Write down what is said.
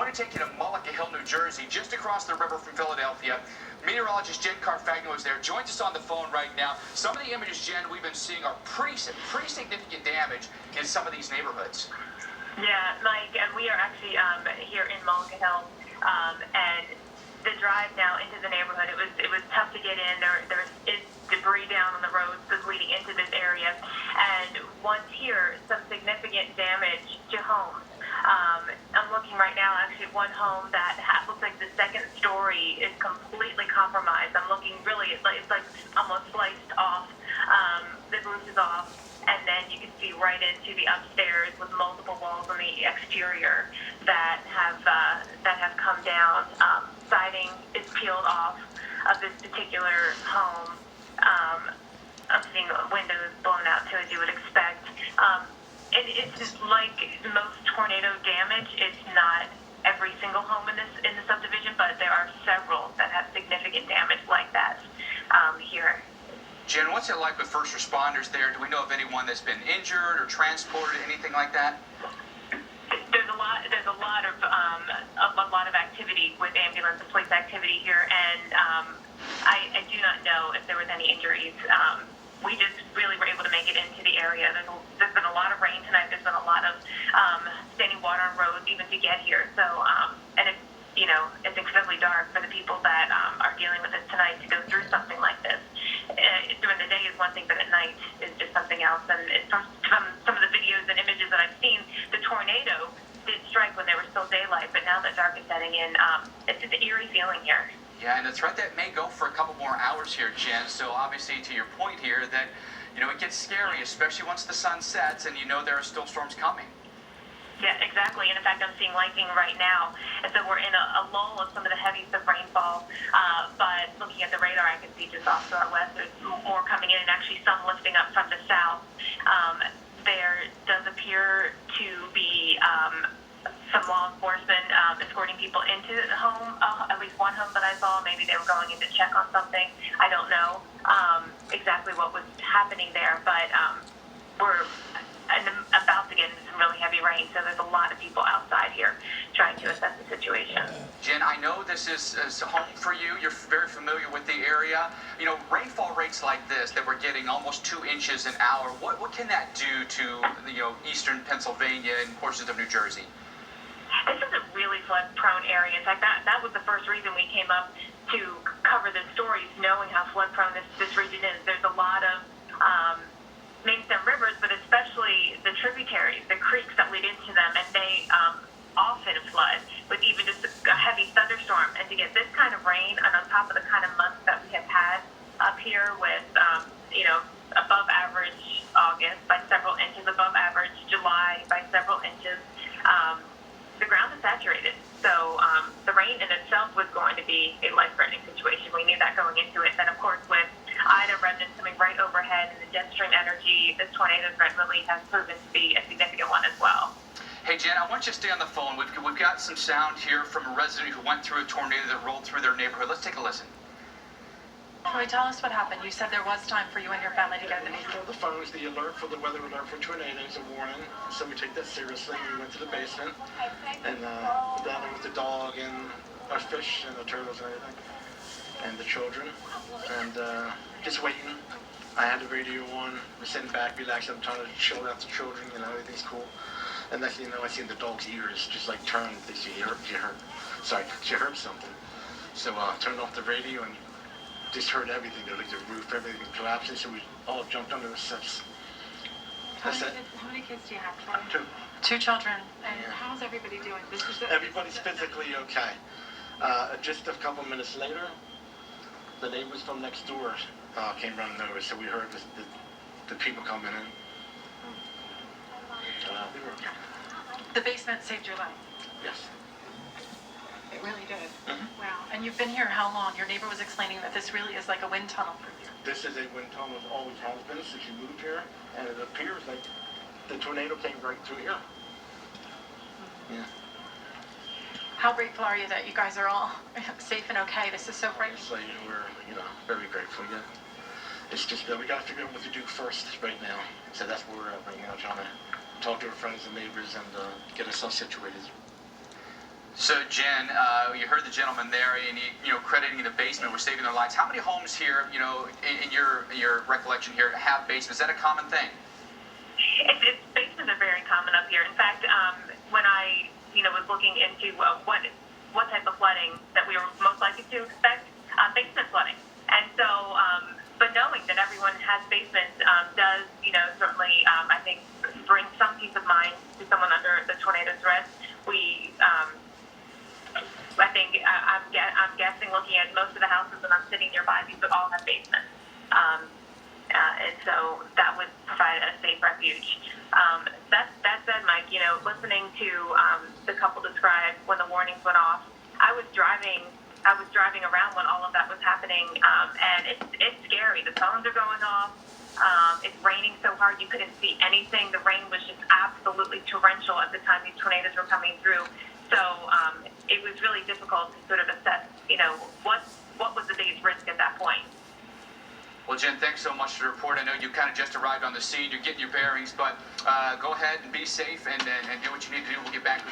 want to take you to Hill, New Jersey, just across the river from Philadelphia. Meteorologist Jen Carfagno is there, joins us on the phone right now. Some of the images, Jen, we've been seeing are pretty significant damage in some of these neighborhoods. Yeah, Mike, and we are actually here in Hill, and the drive now into the neighborhood, it was tough to get in. There is debris down on the roads that's leading into this area, and once here, some significant damage to homes. I'm looking right now, actually, at one home that looks like the second story is completely compromised. I'm looking really, it's like almost sliced off. The roof is off, and then you can see right into the upstairs with multiple walls on the exterior that have come down. Siding is peeled off of this particular home. I'm seeing windows blown out too, as you would expect. And it's just like most tornado damage. It's not every single home in the subdivision, but there are several that have significant damage like that here. Jen, what's it like with first responders there? Do we know of anyone that's been injured or transported, anything like that? There's a lot of activity with ambulance and police activity here, and I do not know if there was any injuries. We just really were able to make it into the area. There's been a lot of rain tonight. There's been a lot of standing water on roads even to get here. So, and it's incredibly dark for the people that are dealing with this tonight to go through something like this. During the day is one thing, but at night is just something else. And from some of the videos and images that I've seen, the tornado did strike when there was still daylight, but now that dark is setting in, it's just an eerie feeling here. Yeah, and the threat that may go for a couple more hours here, Jen. So obviously, to your point here, that it gets scary, especially once the sun sets, and there are still storms coming. Yeah, exactly. And in fact, I'm seeing lightning right now, and so we're in a lull of some of the heaviest of rainfall. But looking at the radar, I can see just off to our west, there's more coming in, and actually some lifting up from the south. There does appear to be some law enforcement escorting people into the home, at least one home that I saw. Maybe they were going in to check on something. I don't know exactly what was happening there, but we're about to get into some really heavy rain, so there's a lot of people outside here trying to assess the situation. Jen, I know this is home for you. You're very familiar with the area. Rainfall rates like this that we're getting almost 2 inches an hour, what can that do to eastern Pennsylvania and portions of New Jersey? This is a really flood-prone area. In fact, that was the first reason we came up to cover this story, is knowing how flood-prone this region is. There's a lot of main stem rivers, but especially the tributaries, the creeks that lead into them, and they often flood with even just a heavy thunderstorm. And to get this kind of rain, and on top of the kind of months that we have had up here with, above average August by several inches, above average July by several inches, the ground is saturated. So the rain in itself was going to be a life-threatening situation. We knew that going into it. Then, of course, with Ida remnants coming right overhead and the jet stream energy, this tornado threat really has proven to be a significant one as well. Hey, Jen, I want you to stay on the phone. We've got some sound here from a resident who went through a tornado that rolled through their neighborhood. Let's take a listen. Troy, tell us what happened. You said there was time for you and your family to get the news. The phone was the alert for the weather alert for tornadoes, a warning. So we take that seriously. We went to the basement and down there with the dog and our fish and the turtles and everything, and the children, and just waiting. I had the radio on. We're sitting back, relaxing. I'm trying to chill out the children. Everything's cool. And next thing you know, I see the dog's ears just like turn. She heard something. So turned off the radio and just heard everything. Like the roof, everything collapsing. So we all jumped under the steps. How many kids do you have? 2. 2 children. And how's everybody doing? Everybody's physically okay. Just a couple minutes later, the neighbors from next door came running over. So we heard the people coming in. We were okay. The basement saved your life. Yes. It really did. Mm-hmm. Wow. And you've been here how long? Your neighbor was explaining that this really is like a wind tunnel for you. This is a wind tunnel. It always has been since you moved here. And it appears like the tornado came right through here. Yeah. How grateful are you that you guys are all safe and okay? This is so frightening. Obviously, we're very grateful. Yeah. It's just that we got to figure out what to do first right now. So that's where we're at right now, trying to talk to our friends and neighbors and get ourselves situated. So Jen, you heard the gentleman there, and he, crediting the basement with saving their lives. How many homes here, in your recollection here, have basements? Is that a common thing? Basements are very common up here. In fact, when I, was looking into what type of flooding that we were most likely to expect, basement flooding. And so, but knowing that everyone has basements does, certainly, I think, bring some peace of mind to someone under the tornado threat. I think I'm guessing, looking at most of the houses that I'm sitting nearby, these would all have basements, and so that would provide a safe refuge. That said, Mike, listening to the couple describe when the warnings went off, I was driving around when all of that was happening, and it's scary. The phones are going off. It's raining so hard you couldn't see anything. The rain was just absolutely torrential at the time these tornadoes were coming through. So it was really difficult to sort of assess, what was the biggest risk at that point. Well, Jen, thanks so much for the report. I know you kind of just arrived on the scene. You're getting your bearings, but go ahead and be safe and do what you need to do. We'll get back with you.